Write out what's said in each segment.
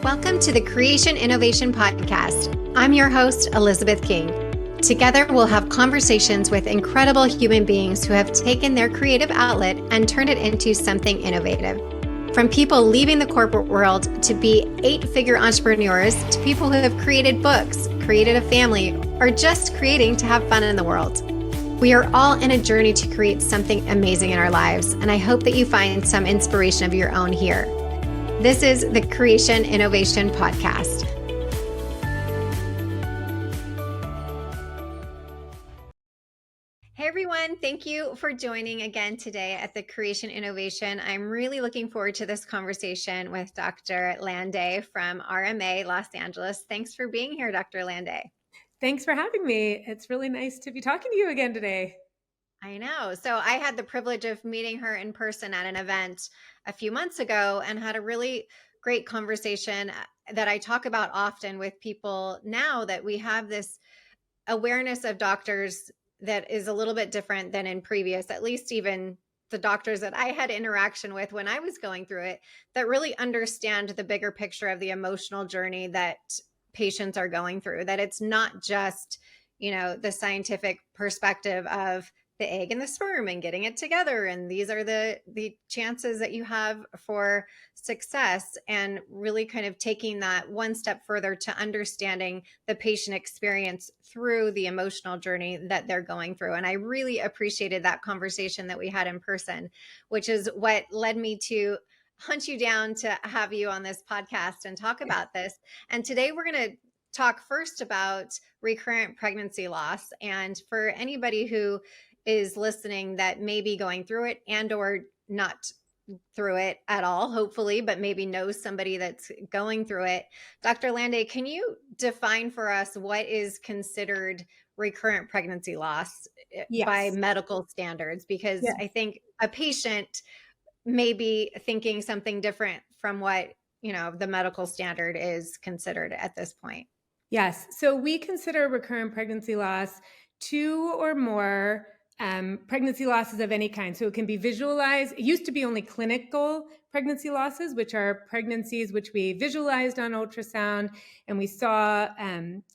Welcome to the Creation Innovation Podcast. I'm your host, Elizabeth King. Together, we'll have conversations with incredible human beings who have taken their creative outlet and turned it into something innovative. From people leaving the corporate world to be 8-figure entrepreneurs to people who have created books, created a family, or just creating to have fun in the world. We are all in a journey to create something amazing in our lives, and I hope that you find some inspiration of your own here. This is the Creation Innovation Podcast. Hey everyone, thank you for joining again today at the Creation Innovation. I'm really looking forward to this conversation with Dr. Landay from RMA Los Angeles. Thanks for being here, Dr. Landay. Thanks for having me. It's really nice to be talking to you again today. I know. So I had the privilege of meeting her in person at an event a few months ago and had a really great conversation that I talk about often with people now that we have this awareness of doctors that is a little bit different than in previous, at least even the doctors that I had interaction with when I was going through it, that really understand the bigger picture of the emotional journey that patients are going through, that it's not just, the scientific perspective of the egg and the sperm and getting it together. And these are the chances that you have for success, and really kind of taking that one step further to understanding the patient experience through the emotional journey that they're going through. And I really appreciated that conversation that we had in person, which is what led me to hunt you down to have you on this podcast and talk about this. And today we're going to talk first about recurrent pregnancy loss. And for anybody who is listening that may be going through it and or not through it at all, hopefully, but maybe knows somebody that's going through it. Dr. Landay, can you define for us what is considered recurrent pregnancy loss by medical standards? Because I think a patient may be thinking something different from what, the medical standard is considered at this point. Yes. So we consider recurrent pregnancy loss 2 or more pregnancy losses of any kind. So it can be visualized. It used to be only clinical pregnancy losses, which are pregnancies which we visualized on ultrasound and we saw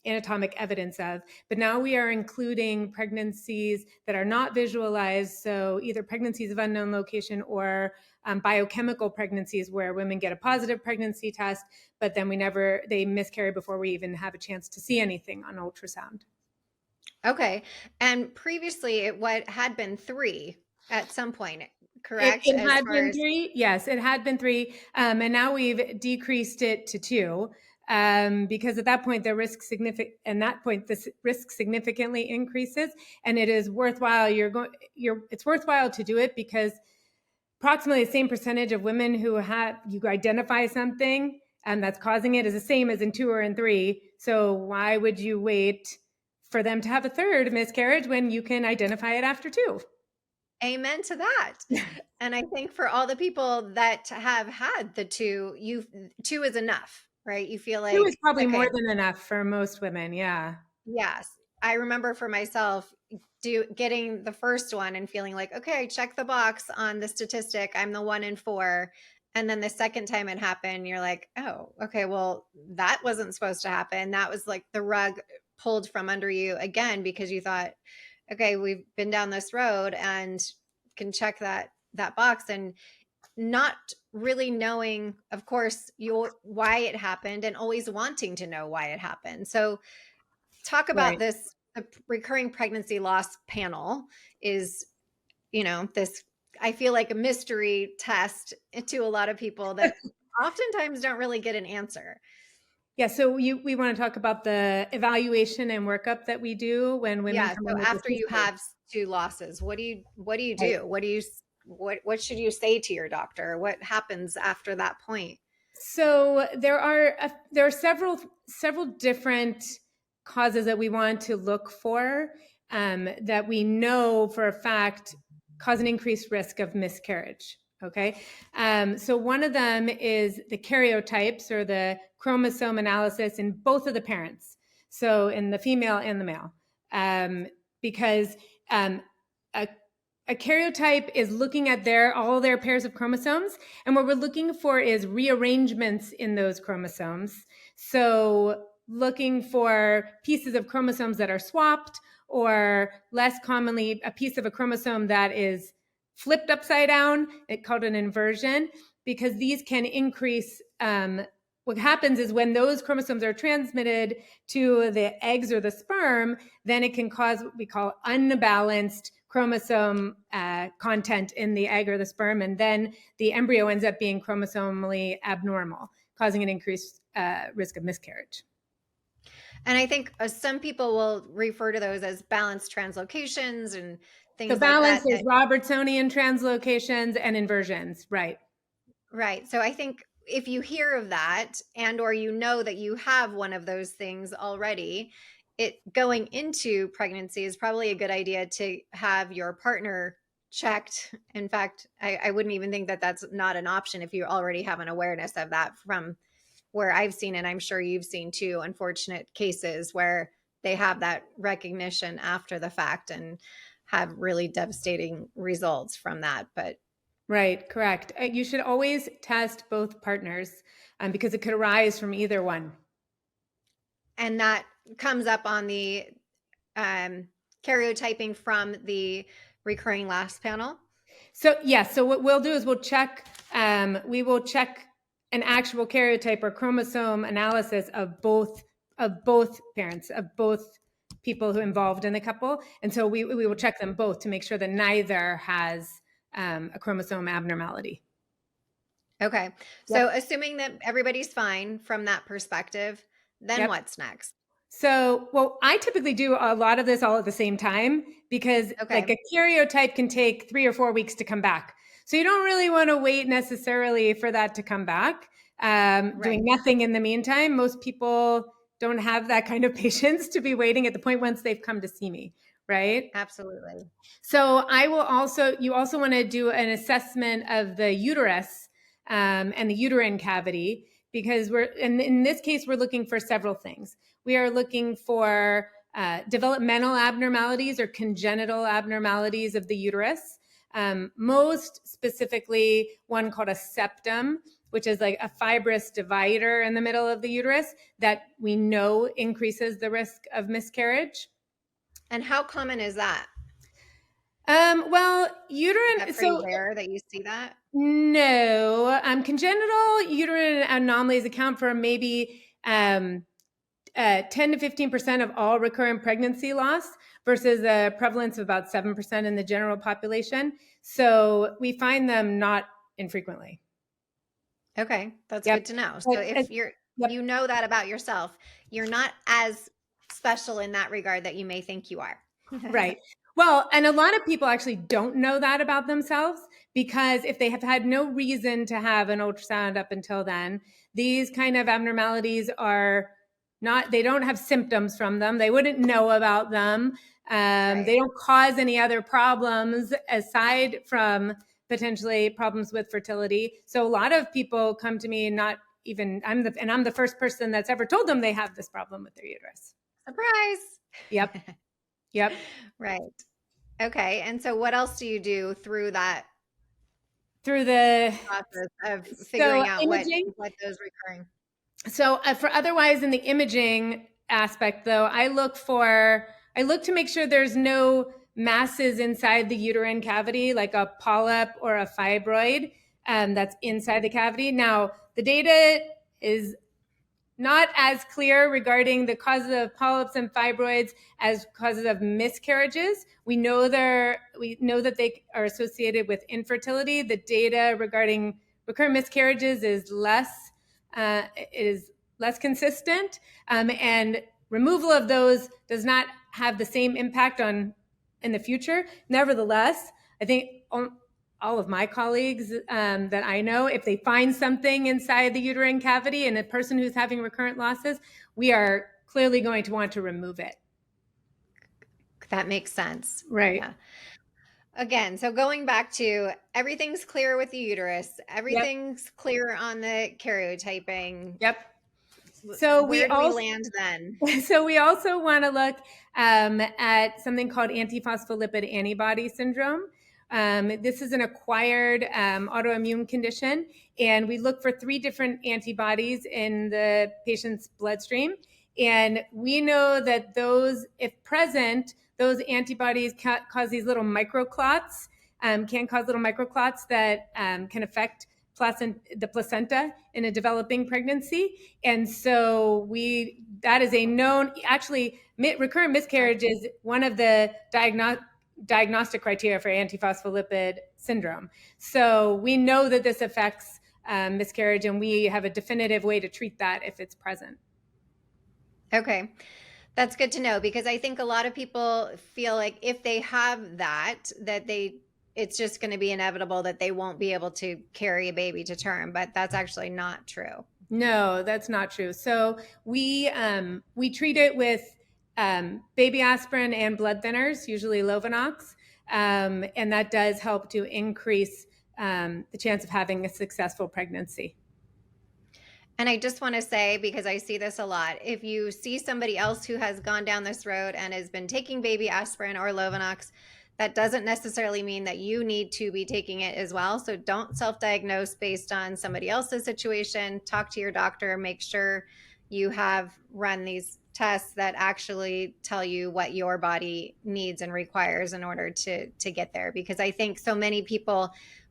anatomic evidence of. But now we are including pregnancies that are not visualized. So either pregnancies of unknown location or biochemical pregnancies where women get a positive pregnancy test, but then they miscarry before we even have a chance to see anything on ultrasound. Okay. And previously what had been 3 at some point, correct? It had been 3. Yes, it had been 3. And now we've decreased it to 2. Because at that point, this risk significantly increases, and it is worthwhile. It's worthwhile to do it because approximately the same percentage of women who you identify something that's causing it is the same as in 2 or in 3. So why would you wait for them to have a 3rd miscarriage when you can identify it after 2? Amen to that. And I think for all the people that have had the 2, 2 is enough, right? You feel like 2 is probably more than enough for most women. Yeah. Yes. I remember for myself getting the first one and feeling like, okay, check the box on the statistic. I'm the 1 in 4. And then the second time it happened, you're like, oh, okay, well, that wasn't supposed to happen. That was like the rug pulled from under you again, because you thought, okay, we've been down this road and can check that box, and not really knowing, of course, why it happened and always wanting to know why it happened. So talk about this. The recurring pregnancy loss panel is, this, I feel like a mystery test to a lot of people that oftentimes don't really get an answer. Yeah. So we want to talk about the evaluation and workup that we do when women come in. So after you have 2 losses, what do you do? What should you say to your doctor? What happens after that point? So there are several different causes that we want to look for that we know for a fact cause an increased risk of miscarriage. Okay. So one of them is the karyotypes, or the chromosome analysis in both of the parents. So in the female and the male, because a a karyotype is looking at all their pairs of chromosomes, and what we're looking for is rearrangements in those chromosomes. So looking for pieces of chromosomes that are swapped, or less commonly, a piece of a chromosome that is flipped upside down, it's called an inversion, because these can increase. What happens is when those chromosomes are transmitted to the eggs or the sperm, then it can cause what we call unbalanced chromosome content in the egg or the sperm, and then the embryo ends up being chromosomally abnormal, causing an increased risk of miscarriage. And I think some people will refer to those as balanced translocations and things So like balance that. is Robertsonian translocations and inversions, right? Right. So I think if you hear of that, and or you know that you have one of those things already, it going into pregnancy is probably a good idea to have your partner checked. In fact, I wouldn't even think that that's not an option if you already have an awareness of that, from where I've seen, and I'm sure you've seen too, unfortunate cases where they have that recognition after the fact and have really devastating results from that. But Right, correct. You should always test both partners because it could arise from either one. and that comes up on the karyotyping from the recurring last panel. So yes, so what we'll do is we will check an actual karyotype or chromosome analysis of both parents, of both people who are involved in the couple, and so we will check them both to make sure that neither has a chromosome abnormality. Okay, so assuming that everybody's fine from that perspective, then what's next? So, well, I typically do a lot of this all at the same time because like a karyotype can take 3 or 4 weeks to come back. So you don't really want to wait necessarily for that to come back. Doing nothing in the meantime. Most people don't have that kind of patience to be waiting at the point once they've come to see me, right? Absolutely. So you also want to do an assessment of the uterus and the uterine cavity, because in this case, we're looking for several things. We are looking for developmental abnormalities or congenital abnormalities of the uterus. Most specifically, one called a septum, which is like a fibrous divider in the middle of the uterus that we know increases the risk of miscarriage. And how common is that? Well, uterine. Is that pretty rare that you see that? No, congenital uterine anomalies account for maybe 10 to 15% of all recurrent pregnancy loss versus a prevalence of about 7% in the general population. So we find them not infrequently. Okay, that's good to know. So if you know that about yourself, you're not as special in that regard that you may think you are. Right. Well, and a lot of people actually don't know that about themselves, because if they have had no reason to have an ultrasound up until then, these kind of abnormalities they don't have symptoms from them. They wouldn't know about them. They don't cause any other problems aside from potentially problems with fertility. So a lot of people come to me I'm the first person that's ever told them they have this problem with their uterus. Surprise. Yep. Yep. Right. Okay. And so what else do you do through the process of figuring out what those recurring? So for otherwise in the imaging aspect, though, I look to make sure there's no masses inside the uterine cavity, like a polyp or a fibroid that's inside the cavity. Now, the data is not as clear regarding the causes of polyps and fibroids as causes of miscarriages. We know that they are associated with infertility. The data regarding recurrent miscarriages is less consistent, and removal of those does not have the same impact in the future. Nevertheless, I think all of my colleagues that I know, if they find something inside the uterine cavity in a person who's having recurrent losses, we are clearly going to want to remove it. That makes sense. Right. Yeah. Again, so going back to everything's clear with the uterus, everything's clear on the karyotyping. Yep. So where do we land then? So we also want to look at something called antiphospholipid antibody syndrome, This is an acquired autoimmune condition, and we look for 3 different antibodies in the patient's bloodstream. And we know that those, if present, those antibodies cause these little microclots, can cause little microclots that can affect the placenta in a developing pregnancy. And so that is a known, actually, recurrent miscarriage is one of the diagnostic criteria for antiphospholipid syndrome. So we know that this affects miscarriage, and we have a definitive way to treat that if it's present. Okay. That's good to know, because I think a lot of people feel like if they have that it's just going to be inevitable that they won't be able to carry a baby to term, but that's actually not true. No, that's not true. So we treat it with baby aspirin and blood thinners, usually Lovenox, and that does help to increase the chance of having a successful pregnancy. And I just want to say, because I see this a lot, if you see somebody else who has gone down this road and has been taking baby aspirin or Lovenox, that doesn't necessarily mean that you need to be taking it as well. So don't self-diagnose based on somebody else's situation. Talk to your doctor, make sure you have run these tests that actually tell you what your body needs and requires in order to get there. Because I think so many people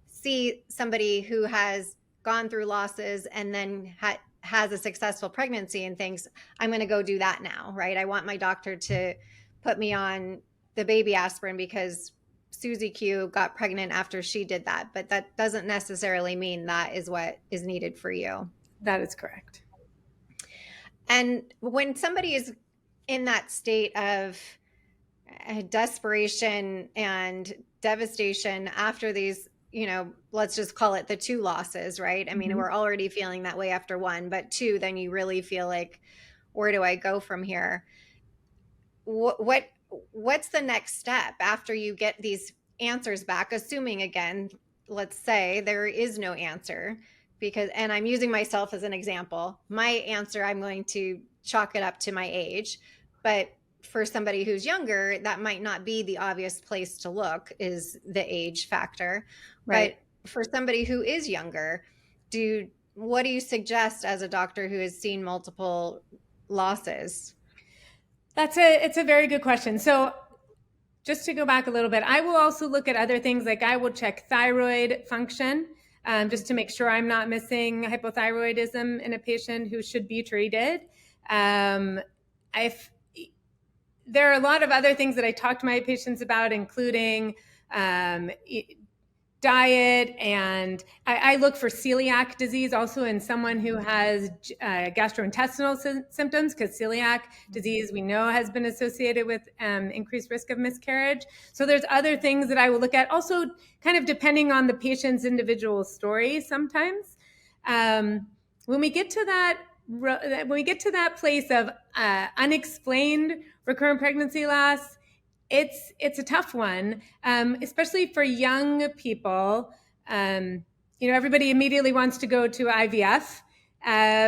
see somebody who has gone through losses and then has a successful pregnancy and thinks, I'm going to go do that now, right? I want my doctor to put me on the baby aspirin because Susie Q got pregnant after she did that. But that doesn't necessarily mean that is what is needed for you. That is correct. And when somebody is in that state of desperation and devastation after these, let's just call it the 2 losses, right? I mean, we're already feeling that way after 1, but 2, then you really feel like, where do I go from here? What's the next step after you get these answers back? Assuming, again, let's say there is no answer, and I'm using myself as an example. My answer, I'm going to chalk it up to my age, but for somebody who's younger, that might not be the obvious place to look, is the age factor. Right. But for somebody who is younger, what do you suggest as a doctor who has seen multiple losses? It's a very good question. So just to go back a little bit, I will also look at other things, like I will check thyroid function, just to make sure I'm not missing hypothyroidism in a patient who should be treated. There are a lot of other things that I talk to my patients about, including diet, and I look for celiac disease also in someone who has gastrointestinal symptoms, because celiac disease we know has been associated with increased risk of miscarriage. So there's other things that I will look at, also kind of depending on the patient's individual story sometimes. When we get to that place of unexplained recurrent pregnancy loss, it's a tough one, especially for young people. Everybody immediately wants to go to IVF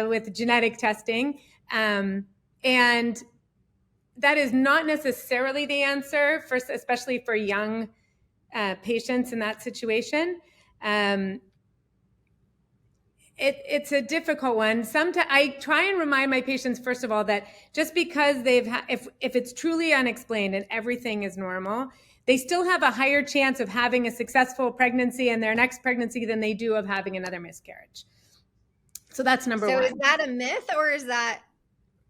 with genetic testing, and that is not necessarily the answer, especially for young patients in that situation. It's a difficult one. Sometimes I try and remind my patients, first of all, that just because if it's truly unexplained and everything is normal, they still have a higher chance of having a successful pregnancy and their next pregnancy than they do of having another miscarriage. So that's number one. So is that a myth or is that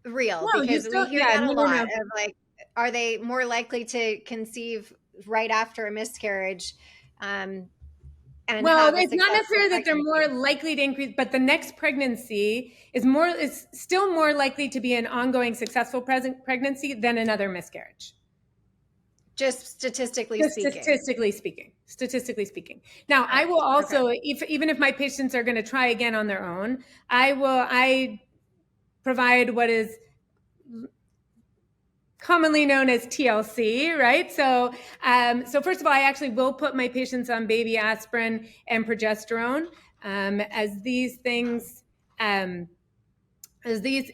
real? No, because we hear that a lot of, like, are they more likely to conceive right after a miscarriage? Well, it's not necessarily that they're more likely to increase, but the next pregnancy is still more likely to be an ongoing successful pregnancy than another miscarriage. Just statistically speaking. Statistically speaking. Now, I will also, even if my patients are going to try again on their own, I provide what is commonly known as TLC, right? So first of all, I actually will put my patients on baby aspirin and progesterone,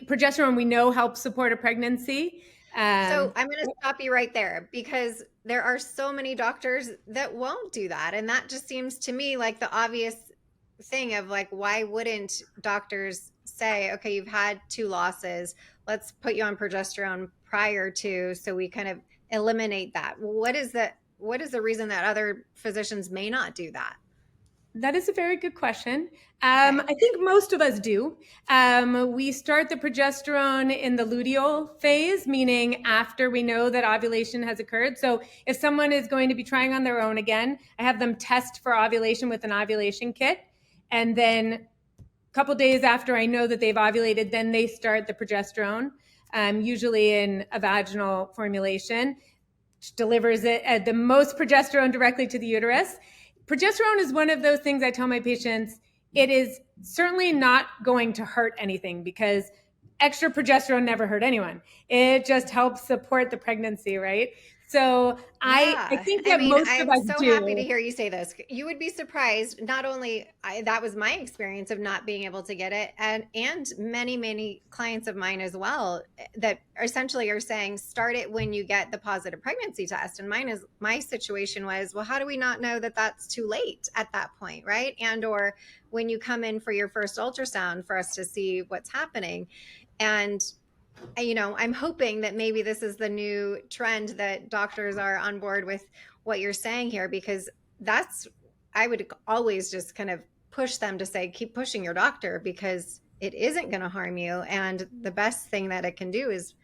progesterone we know helps support a pregnancy. So Um, I'm going to stop you right there because there are so many doctors that won't do that. And that just seems to me like the obvious thing of like, why wouldn't doctors say, okay, you've had two losses, let's put you on progesterone prior to, so we kind of eliminate that. What is the reason that other physicians may not do that? That is a very good question. Okay. I think most of us do. We start the progesterone in the luteal phase, meaning after we know that ovulation has occurred. So if someone is going to be trying on their own again, I have them test for ovulation with an ovulation kit. And then a couple days after I know that they've ovulated, then they start the progesterone, usually in a vaginal formulation, which delivers it the most progesterone directly to the uterus. Progesterone is one of those things I tell my patients, it is certainly not going to hurt anything because extra progesterone never hurt anyone. It just helps support the pregnancy, right? So I Yeah. think I that mean, most of I'm us so happy to do. hear you say this. You would be surprised. Not only that was my experience of not being able to get it, and many clients of mine as well that essentially are saying start it when you get the positive pregnancy test. And my situation was, well, how do we not know that that's too late at that point, right? And or when you come in for your first ultrasound for us to see what's happening. And I'm hoping that maybe this is the new trend that doctors are on board with what you're saying here, because that's, I would always just kind of push them to say, keep pushing your doctor because it isn't going to harm you. And the best thing that it can do is Is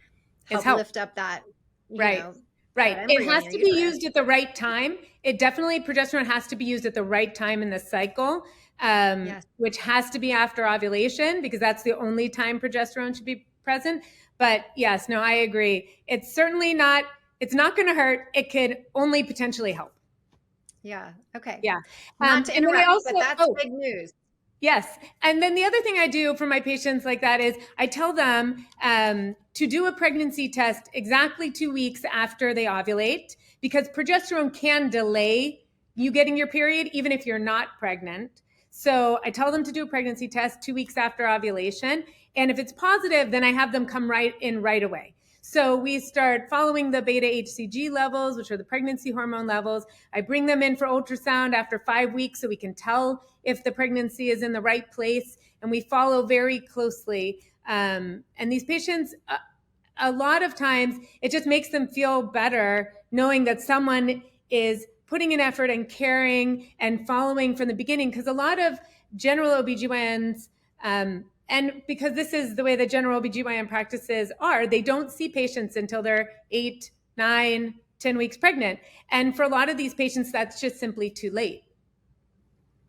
help help. lift up that, Right. that Right. It embryo in has your to be uterus. used at the right time. It definitely, progesterone has to be used at the right time in the cycle, Yes. which has to be after ovulation because that's the only time progesterone should be present. But yes, no, I agree. It's certainly not, it's not going to hurt. It could only potentially help. Yeah. Okay. Yeah. Not to And then I interrupt, also, but that's oh, big news. yes. And then the other thing I do for my patients like that is I tell them to do a pregnancy test exactly 2 weeks after they ovulate because progesterone can delay you getting your period, even if you're not pregnant. So I tell them to do a pregnancy test 2 weeks after ovulation. And if it's positive, then I have them come right in right away. So we start following the beta HCG levels, which are the pregnancy hormone levels. I bring them in for ultrasound after 5 weeks so we can tell if the pregnancy is in the right place. And we follow very closely. And these patients, a lot of times, it just makes them feel better knowing that someone is putting an effort and caring and following from the beginning. Because a lot of general OBGYNs, and because this is the way the general OBGYN practices are, they don't see patients until they're 8, 9, 10 weeks pregnant. And for a lot of these patients, that's just simply too late.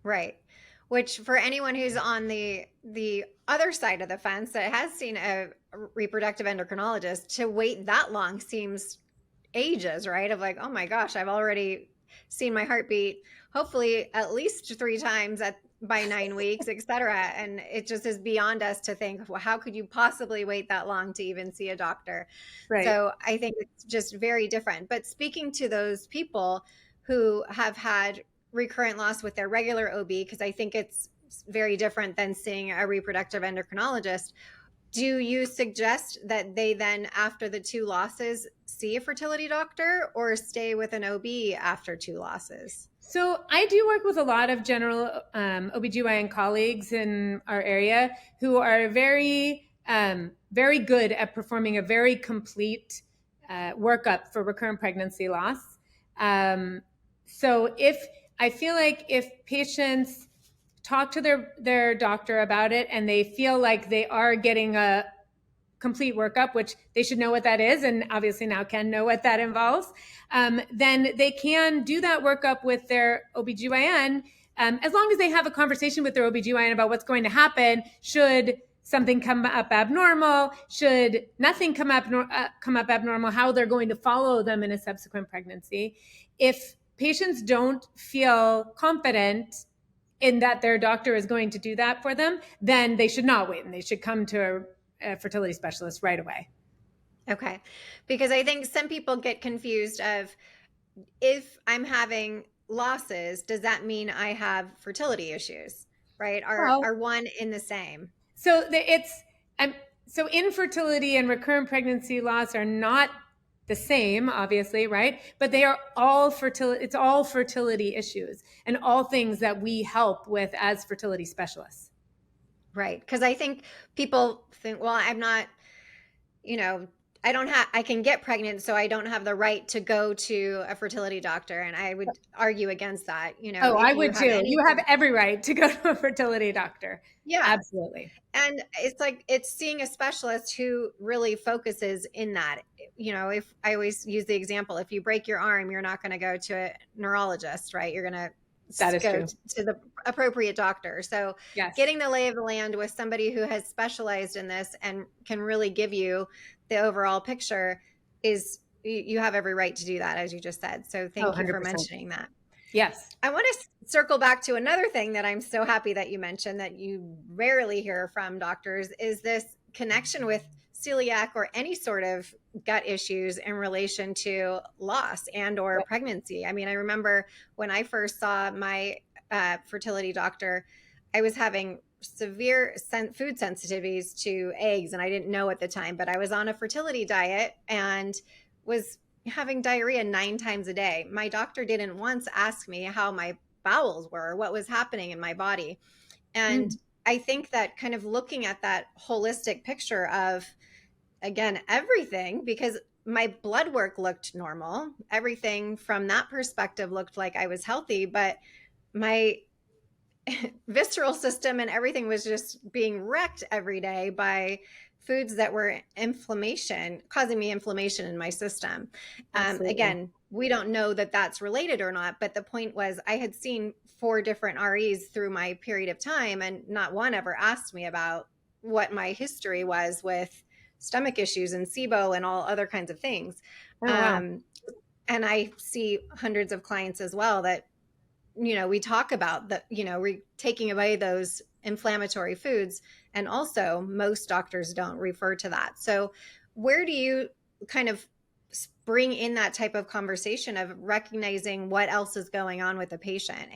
Right. Which for anyone who's on the other side of the fence that has seen a reproductive endocrinologist, to wait that long seems ages, right? Of like, oh my gosh, I've already seen my heartbeat hopefully at least three times at by 9 weeks, et cetera. And it just is beyond us to think, well, how could you possibly wait that long to even see a doctor? Right. So I think it's just very different. But speaking to those people who have had recurrent loss with their regular OB, because I think it's very different than seeing a reproductive endocrinologist. Do you suggest that they then, after the two losses, see a fertility doctor or stay with an OB after two losses? So I do work with a lot of general OBGYN colleagues in our area who are very good at performing a very complete workup for recurrent pregnancy loss. So if I feel like if patients talk to their doctor about it and they feel like they are getting a complete workup, which they should know what that is, and obviously now can know what that involves, then they can do that workup with their OBGYN, as long as they have a conversation with their OBGYN about what's going to happen should something come up abnormal, should nothing come up abnormal, how they're going to follow them in a subsequent pregnancy. If patients don't feel confident in that their doctor is going to do that for them, then they should not wait and they should come to a fertility specialist right away. Okay. Because I think some people get confused of, if I'm having losses, does that mean I have fertility issues? Right? Are Well, one in the same? so it's So infertility and recurrent pregnancy loss are not the same, obviously, right? But they are all fertility. It's all fertility issues and all things that we help with as fertility specialists. Right. Because I think people think, well, I'm not, you know, I can get pregnant, so I don't have the right to go to a fertility doctor. And I would argue against that. Oh, I If you would have too. You have anything, every right to go to a fertility doctor. yeah. Absolutely. And it's like, it's seeing a specialist who really focuses in that. If I always use the example, if you break your arm, you're not going to go to a neurologist, right? You're going to That is go true. to the appropriate doctor. So Yes. getting the lay of the land with somebody who has specialized in this and can really give you the overall picture is, you have every right to do that, as you just said. So Oh, thank you for 100%. mentioning that. Yes. I want to circle back to another thing that I'm so happy that you mentioned that you rarely hear from doctors is this connection with celiac or any sort of gut issues in relation to loss and or Yep. pregnancy. I mean, I remember when I first saw my fertility doctor, I was having severe food sensitivities to eggs, and I didn't know at the time, but I was on a fertility diet and was having diarrhea 9 times a day. My doctor didn't once ask me how my bowels were, what was happening in my body. And Mm. I think that kind of looking at that holistic picture of, again, everything, because my blood work looked normal, everything from that perspective looked like I was healthy, but my visceral system and everything was just being wrecked every day by foods that were inflammation, causing me inflammation in my system. Absolutely. Again, we don't know that that's related or not, but the point was I had seen 4 different REs through my period of time, and not one ever asked me about what my history was with stomach issues and SIBO and all other kinds of things. Oh, wow. Um, and I see hundreds of clients as well that we talk about the taking away those inflammatory foods, and also most doctors don't refer to that. So where do you kind of bring in that type of conversation of recognizing what else is going on with the patient,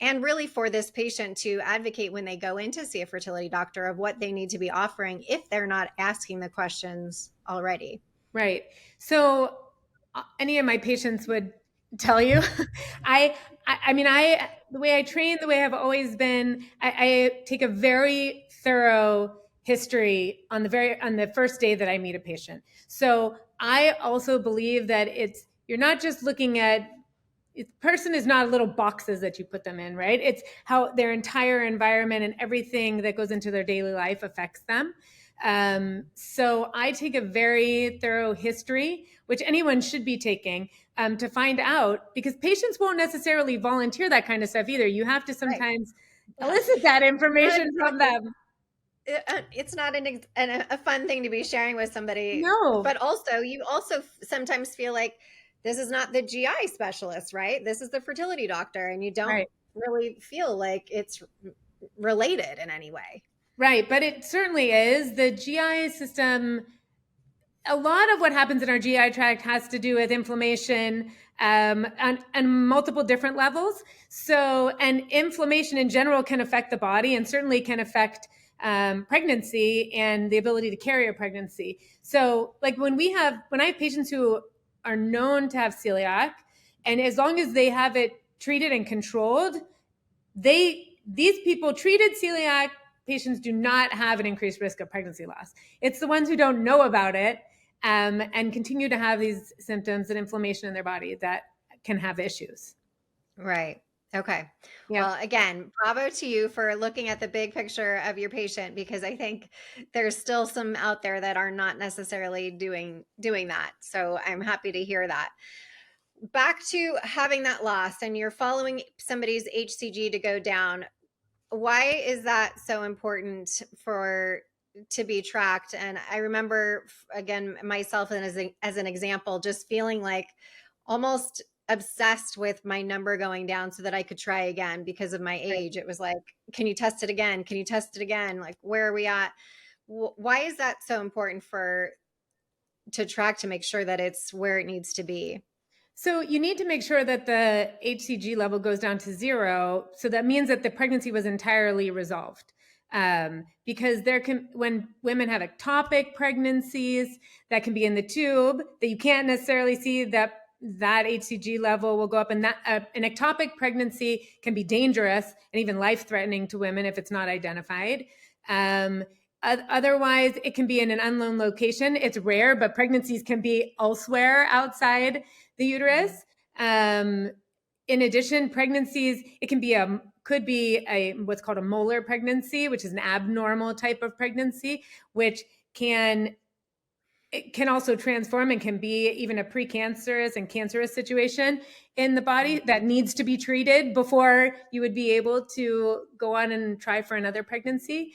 and really for this patient to advocate when they go in to see a fertility doctor of what they need to be offering if they're not asking the questions already? Right. So any of my patients would tell you, I, I mean, the way I train, the way I've always been, I take a very thorough history on the first day that I meet a patient. So I also believe that you're not just looking at, person is not little boxes that you put them in, right? It's how their entire environment and everything that goes into their daily life affects them. So I take a very thorough history, which anyone should be taking, to find out, because patients won't necessarily volunteer that kind of stuff either. You have to Right. sometimes elicit that Not information from exactly. them. It's not a fun thing to be sharing with somebody, No, but also you also sometimes feel like this is not the GI specialist, right? This is the fertility doctor, and you don't right. really feel like it's related in any way. Right, but it certainly is. The GI system, a lot of what happens in our GI tract has to do with inflammation, and multiple different levels. So, and inflammation in general can affect the body and certainly can affect pregnancy and the ability to carry a pregnancy. So, like when I have patients who are known to have celiac, and as long as they have it treated and controlled, these people treated celiac patients do not have an increased risk of pregnancy loss. It's the ones who don't know about it, and continue to have these symptoms and inflammation in their body that can have issues. Right. Okay. Yeah. Well, again, bravo to you for looking at the big picture of your patient, because I think there's still some out there that are not necessarily doing that. So I'm happy to hear that. Back to having that loss and you're following somebody's HCG to go down. Why is that so important for to be tracked? And I remember, again, myself and as an example, just feeling like almost obsessed with my number going down so that I could try again because of my Right. age. It was like, can you test it again? Can you test it again? Like, where are we at? Why is that so important for to track to make sure that it's where it needs to be? So you need to make sure that the HCG level goes down to 0. So that means that the pregnancy was entirely resolved. Because when women have ectopic pregnancies, that can be in the tube, that you can't necessarily see that HCG level will go up, and that an ectopic pregnancy can be dangerous and even life-threatening to women if it's not identified. Otherwise, it can be in an unknown location. It's rare, but pregnancies can be elsewhere outside the uterus. In addition, pregnancies, it can be could be a what's called a molar pregnancy, which is an abnormal type of pregnancy, which it can also transform and can be even a precancerous and cancerous situation in the body that needs to be treated before you would be able to go on and try for another pregnancy.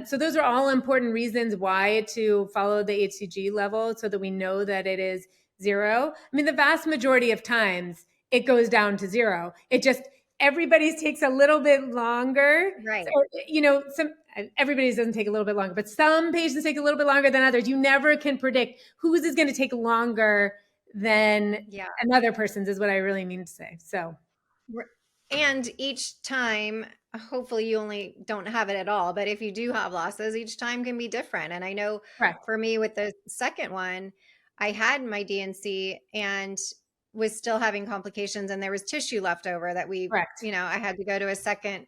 So those are all important reasons why to follow the HCG level so that we know that it is 0. I mean, the vast majority of times it goes down to 0. It just, everybody's takes a little bit longer. Right. So, everybody's doesn't take a little bit longer, but some patients take a little bit longer than others. You never can predict whose is going to take longer than another person's, is what I really mean to say. So, and each time, hopefully you only don't have it at all, but if you do have losses, each time can be different. And I know for me with the second one, I had my DNC and was still having complications, and there was tissue left over that I had to go to a second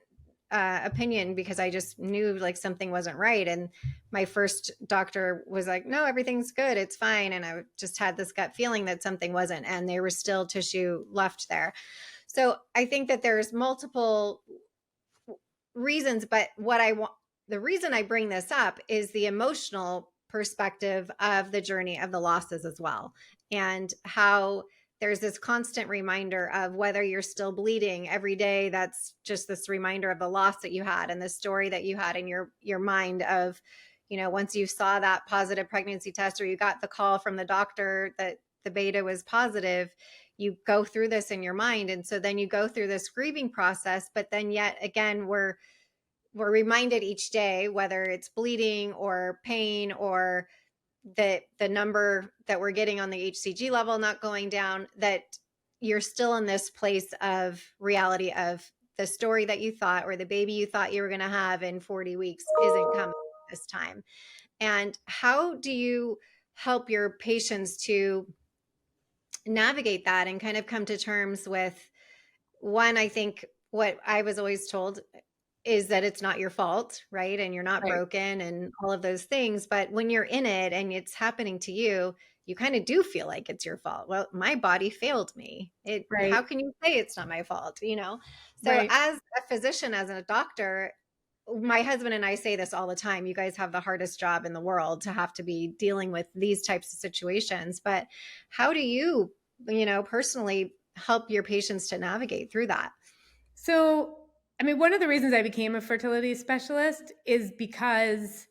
opinion because I just knew like something wasn't right. And my first doctor was like, no, everything's good, it's fine. And I just had this gut feeling that something wasn't, and there was still tissue left there. So I think that there's multiple reasons, but the reason I bring this up is the emotional perspective of the journey of the losses as well, and how there's this constant reminder of whether you're still bleeding every day. That's just this reminder of the loss that you had and the story that you had in your mind of, once you saw that positive pregnancy test or you got the call from the doctor that the beta was positive, you go through this in your mind. And so then you go through this grieving process, but then yet again, we're reminded each day, whether it's bleeding or pain or the number that we're getting on the HCG level not going down, that you're still in this place of reality of the story that you thought, or the baby you thought you were going to have in 40 weeks isn't coming this time. And how do you help your patients to navigate that and kind of come to terms with, one, I think what I was always told is that it's not your fault, right? And you're not broken and all of those things. But when you're in it and it's happening to you, you kind of do feel like it's your fault. Well, my body failed me. How can you say it's not my fault? So as a physician, as a doctor, my husband and I say this all the time. You guys have the hardest job in the world to have to be dealing with these types of situations. But how do you, personally help your patients to navigate through that? So, I mean, one of the reasons I became a fertility specialist is because,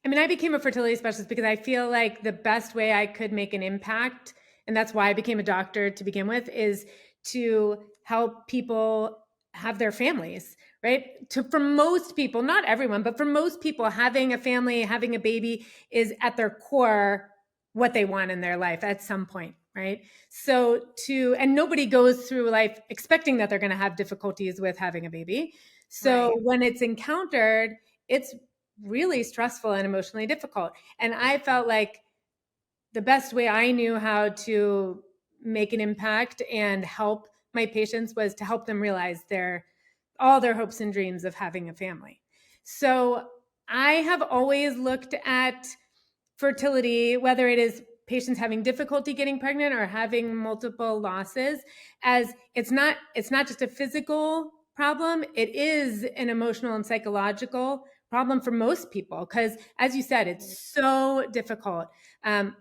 I became a fertility specialist because I feel like the best way I could make an impact, and that's why I became a doctor to begin with, is to help people have their families, right? For most people, not everyone, but for most people, having a family, having a baby is at their core what they want in their life at some point, right? So and nobody goes through life expecting that they're going to have difficulties with having a baby. So when it's encountered, it's really stressful and emotionally difficult. And I felt like the best way I knew how to make an impact and help my patients was to help them realize all their hopes and dreams of having a family. So I have always looked at fertility, whether it is patients having difficulty getting pregnant or having multiple losses, as it's not just a physical problem, it is an emotional and psychological problem for most people, because as you said, it's so difficult. The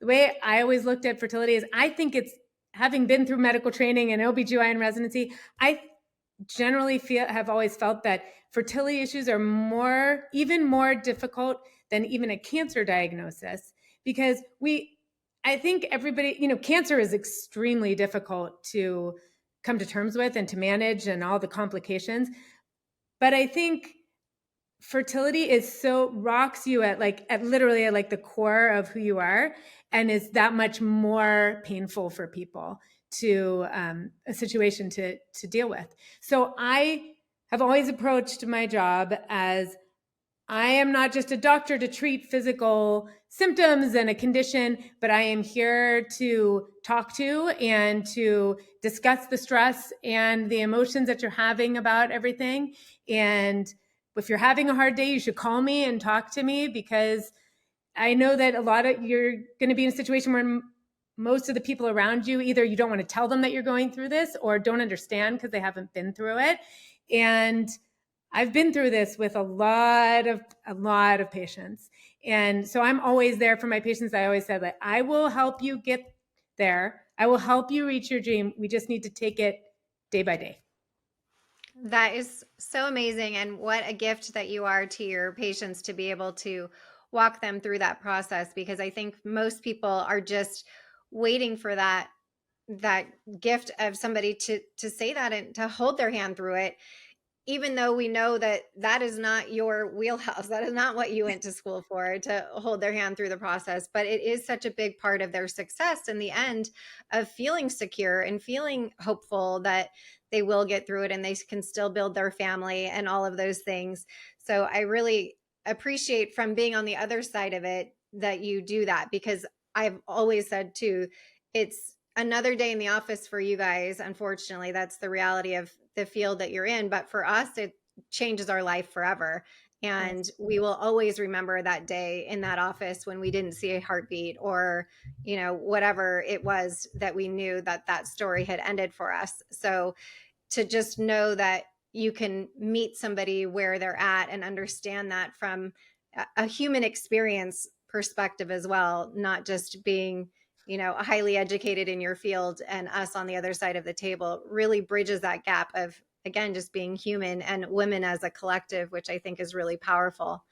way I always looked at fertility is, I think it's, having been through medical training and OB/GYN residency, I generally have always felt that fertility issues are even more difficult than even a cancer diagnosis, because I think everybody, cancer is extremely difficult to come to terms with and to manage and all the complications. But I think fertility rocks you at literally at the core of who you are, and is that much more painful for people to a situation to deal with. So I have always approached my job as I am not just a doctor to treat physical symptoms and a condition, but I am here to talk to and to discuss the stress and the emotions that you're having about everything. And if you're having a hard day, you should call me and talk to me, because I know that you're going to be in a situation where most of the people around you, either you don't want to tell them that you're going through this or don't understand because they haven't been through it. And I've been through this with a lot of patients. And so I'm always there for my patients. I always said that I will help you get there. I will help you reach your dream. We just need to take it day by day. That is so amazing. And what a gift that you are to your patients to be able to walk them through that process, because I think most people are just waiting for that gift of somebody to say that and to hold their hand through it, even though we know that that is not your wheelhouse. That is not what you went to school for, to hold their hand through the process. But it is such a big part of their success in the end, of feeling secure and feeling hopeful that they will get through it and they can still build their family and all of those things. So I really appreciate, from being on the other side of it, that you do that, because I've always said too, it's another day in the office for you guys. Unfortunately, that's the reality of the field that you're in. But for us, it changes our life forever. And we will always remember that day in that office when we didn't see a heartbeat, or, whatever it was that we knew that that story had ended for us. So to just know that you can meet somebody where they're at and understand that from a human experience perspective as well, not just being highly educated in your field and us on the other side of the table, really bridges that gap of, again, just being human and women as a collective, which I think is really powerful.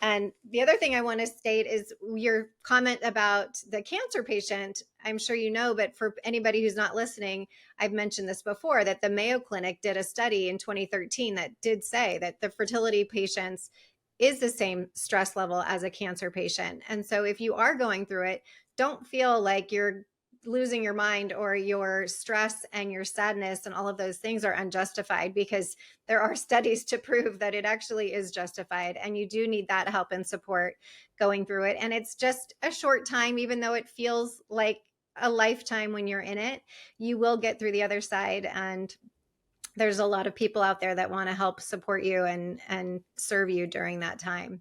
And the other thing I want to state is your comment about the cancer patient. I'm sure you know, but for anybody who's not listening, I've mentioned this before, that the Mayo Clinic did a study in 2013 that did say that the fertility patients is the same stress level as a cancer patient. And so if you are going through it, don't feel like you're losing your mind, or your stress and your sadness and all of those things are unjustified, because there are studies to prove that it actually is justified, and you do need that help and support going through it. And it's just a short time, even though it feels like a lifetime when you're in it. You will get through the other side, and there's a lot of people out there that want to help support you and serve you during that time.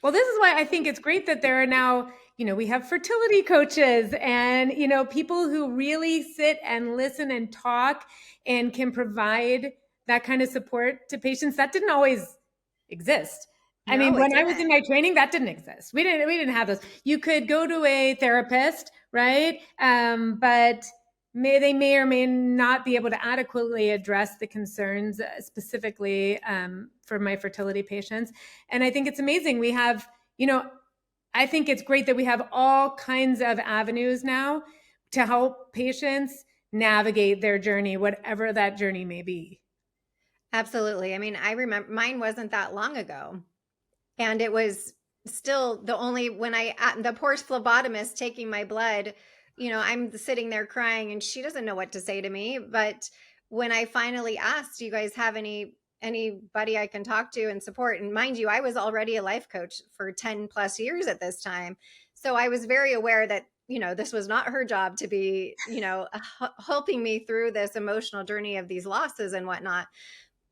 Well, this is why I think it's great that there are now, we have fertility coaches and, people who really sit and listen and talk and can provide that kind of support to patients. That didn't always exist. I mean, No, it when I was in didn't. my training, that didn't exist. We didn't have those. You could go to a therapist, right? But they may or may not be able to adequately address the concerns specifically for my fertility patients. And I think it's amazing. We have, I think it's great that we have all kinds of avenues now to help patients navigate their journey, whatever that journey may be. Absolutely. I mean, I remember mine wasn't that long ago. And it was still the only, when the poor phlebotomist taking my blood, I'm sitting there crying and she doesn't know what to say to me. But when I finally asked, do you guys have anybody I can talk to and support? And mind you, I was already a life coach for 10 plus years at this time. So I was very aware that, this was not her job to be, helping me through this emotional journey of these losses and whatnot.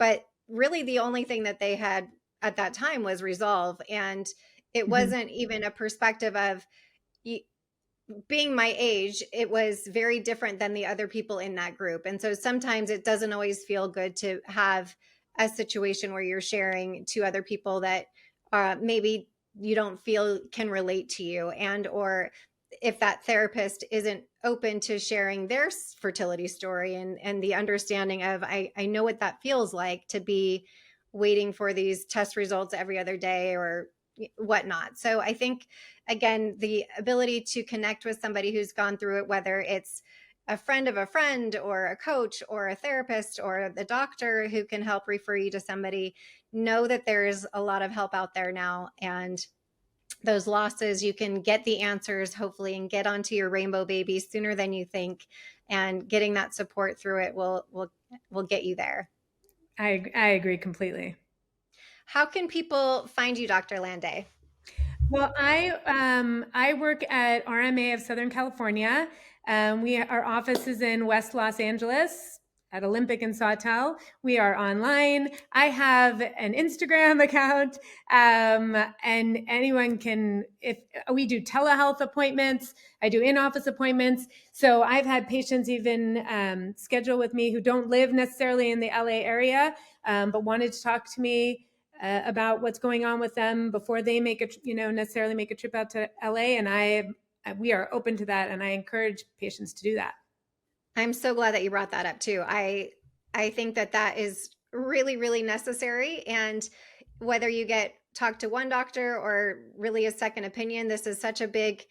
But really, the only thing that they had at that time was resolve. And it Mm-hmm. wasn't even a perspective of being my age. It was very different than the other people in that group. And so sometimes it doesn't always feel good to have a situation where you're sharing to other people that maybe you don't feel can relate to you, and or if that therapist isn't open to sharing their fertility story and the understanding of, I know what that feels like to be waiting for these test results every other day or whatnot. So I think, again, the ability to connect with somebody who's gone through it, whether it's a friend of a friend or a coach or a therapist or the doctor who can help refer you to somebody, know that there's a lot of help out there now. And those losses, you can get the answers, hopefully, and get onto your rainbow baby sooner than you think. And getting that support through it will get you there. I agree completely. How can people find you, Dr. Landay? Well, I work at RMA of Southern California. Our office is in West Los Angeles at Olympic and Sawtelle. We are online. I have an Instagram account, and anyone can. If we do telehealth appointments, I do in-office appointments. So I've had patients even schedule with me who don't live necessarily in the LA area, but wanted to talk to me about what's going on with them before they necessarily make a trip out to LA. And we are open to that. And I encourage patients to do that. I'm so glad that you brought that up too. I think that is really, really necessary. And whether you get talked to one doctor or really a second opinion, this is such a big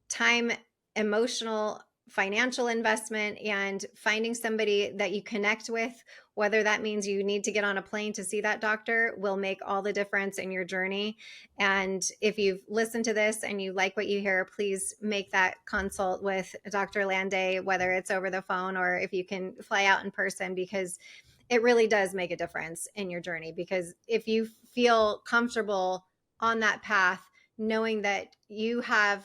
time, emotional, financial investment, and finding somebody that you connect with, whether that means you need to get on a plane to see that doctor, will make all the difference in your journey. And if you've listened to this and you like what you hear, please make that consult with Dr. Landay, whether it's over the phone or if you can fly out in person, because it really does make a difference in your journey. Because if you feel comfortable on that path, knowing that you have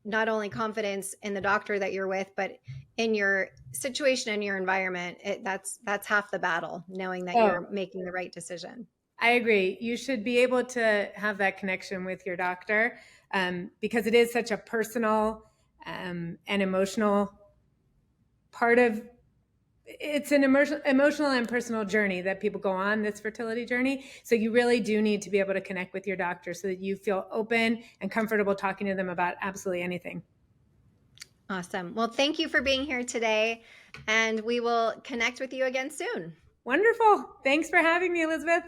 not only confidence in the doctor that you're with, but in your situation and your environment, that's half the battle, knowing that you're making the right decision. I agree. You should be able to have that connection with your doctor, because it is such a personal and emotional part of it's an emotional and personal journey that people go on, this fertility journey. So you really do need to be able to connect with your doctor so that you feel open and comfortable talking to them about absolutely anything. Awesome. Well, thank you for being here today, and we will connect with you again soon. Wonderful. Thanks for having me, Elizabeth.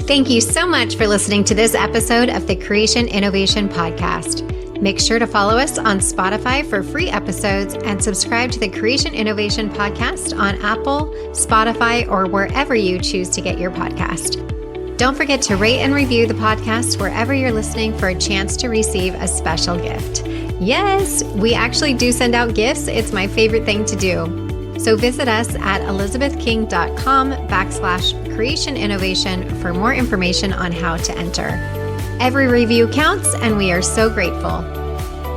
Thank you so much for listening to this episode of the Creation Innovation Podcast. Make sure to follow us on Spotify for free episodes and subscribe to the Creation Innovation Podcast on Apple, Spotify, or wherever you choose to get your podcast. Don't forget to rate and review the podcast wherever you're listening for a chance to receive a special gift. Yes, we actually do send out gifts. It's my favorite thing to do. So visit us at elizabethking.com/creation innovation for more information on how to enter. Every review counts, and we are so grateful.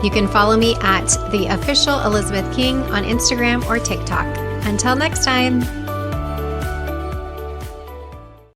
You can follow me at the official Elizabeth King on Instagram or TikTok. Until next time.